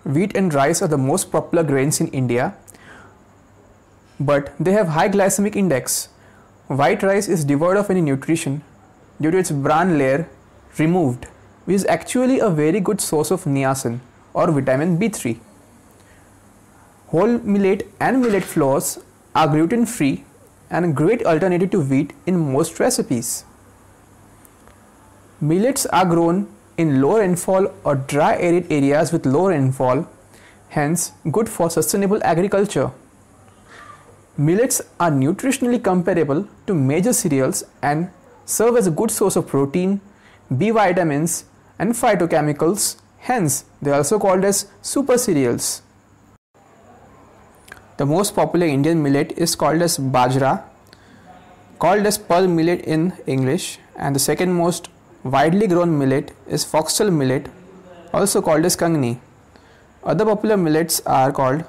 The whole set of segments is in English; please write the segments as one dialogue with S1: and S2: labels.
S1: Wheat and rice are the most popular grains in India, but they have high glycemic index. White rice is devoid of any nutrition due to its bran layer removed, which is actually a very good source of niacin or vitamin B3. Whole millet and millet flours are gluten free and a great alternative to wheat in most recipes. Millets are grown in low rainfall or dry arid areas with low rainfall, hence good for sustainable agriculture. Millets are nutritionally comparable to major cereals and serve as a good source of protein, B vitamins and phytochemicals, hence they are also called as super cereals. The most popular Indian millet is called as bajra, called as pearl millet in English, and the second most widely grown millet is foxtail millet, also called as kangni. Other popular millets are called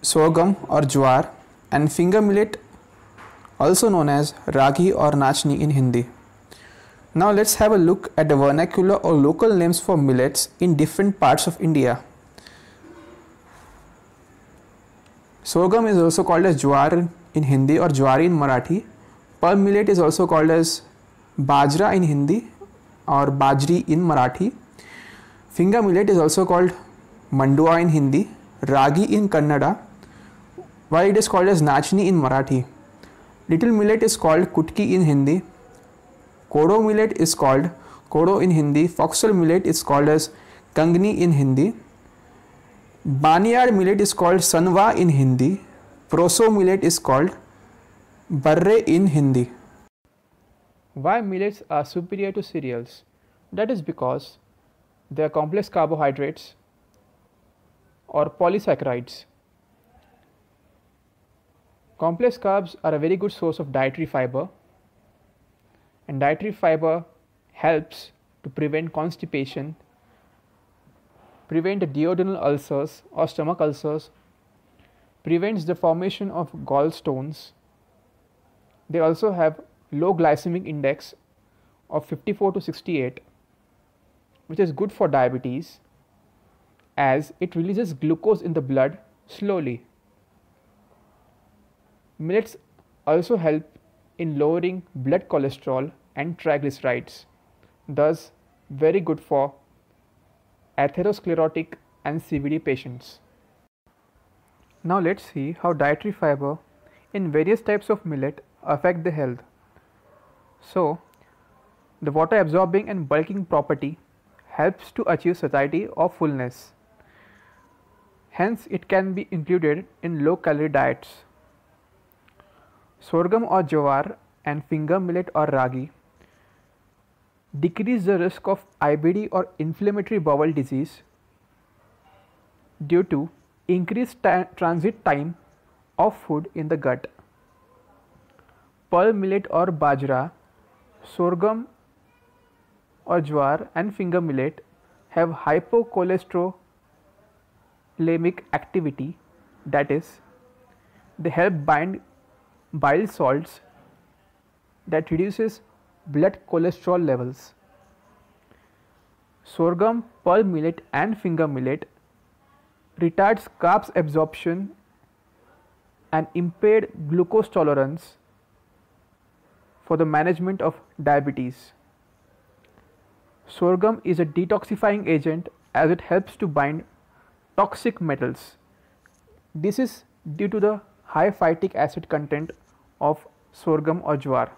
S1: sorghum or jowar and finger millet, also known as ragi or nachni in Hindi. Now let's have a look at the vernacular or local names for millets in different parts of India. Sorghum is also called as jowar in Hindi or jwari in Marathi. Pearl millet is also called as bajra in Hindi or bajri in Marathi. Finger millet is also called mandua in Hindi, ragi in Kannada, while it is called as nachni in Marathi. Little millet is called kutki in Hindi. Kodo millet is called kodo in Hindi. Foxtail millet is called as kangni in Hindi. Barnyard millet is called sanwa in Hindi. Proso millet is called barre in Hindi. Why millets are superior to cereals? That is because they are complex carbohydrates or polysaccharides. Complex carbs are a very good source of dietary fiber, and dietary fiber helps to prevent constipation, prevent duodenal ulcers or stomach ulcers, prevents the formation of gallstones. They also have low glycemic index of 54 to 68, which is good for diabetes as it releases glucose in the blood slowly. Millets also help in lowering blood cholesterol and triglycerides, thus very good for atherosclerotic and CVD patients. Now let's see how dietary fiber in various types of millet affect the health. So, the water absorbing and bulking property helps to achieve satiety or fullness. Hence, it can be included in low calorie diets. Sorghum or jowar and finger millet or ragi decrease the risk of IBD or inflammatory bowel disease due to increased transit time of food in the gut. Pearl millet or bajra, sorghum or jowar and finger millet have hypocholesterolemic activity, that is, they help bind bile salts that reduces blood cholesterol levels. Sorghum, pearl millet and finger millet retards carbs absorption and impaired glucose tolerance for the management of diabetes. Sorghum is a detoxifying agent as it helps to bind toxic metals. This is due to the high phytic acid content of sorghum or jowar.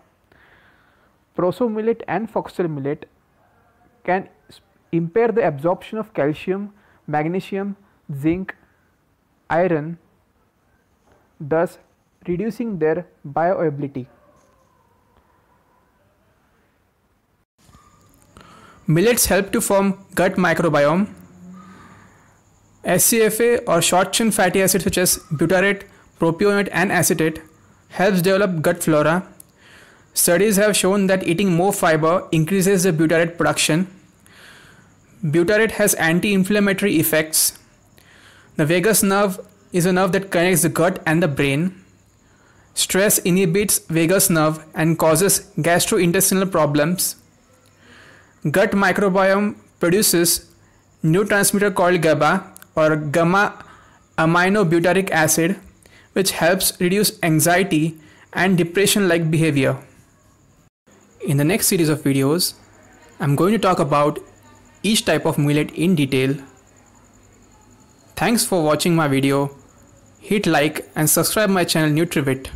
S1: Proso millet and foxtail millet can impair the absorption of calcium, magnesium, zinc, iron, thus reducing their bioavailability. Millets help to form gut microbiome. SCFA or short chain fatty acids such as butyrate, propionate and acetate helps develop gut flora. Studies have shown that eating more fiber increases the butyrate production. Butyrate has anti-inflammatory effects. The vagus nerve is a nerve that connects the gut and the brain. Stress inhibits vagus nerve and causes gastrointestinal problems. Gut microbiome produces neurotransmitter called GABA, or gamma aminobutyric acid, which helps reduce anxiety and depression-like behavior. In the next series of videos, I'm going to talk about each type of millet in detail. Thanks for watching my video. Hit like and subscribe my channel NutriVit.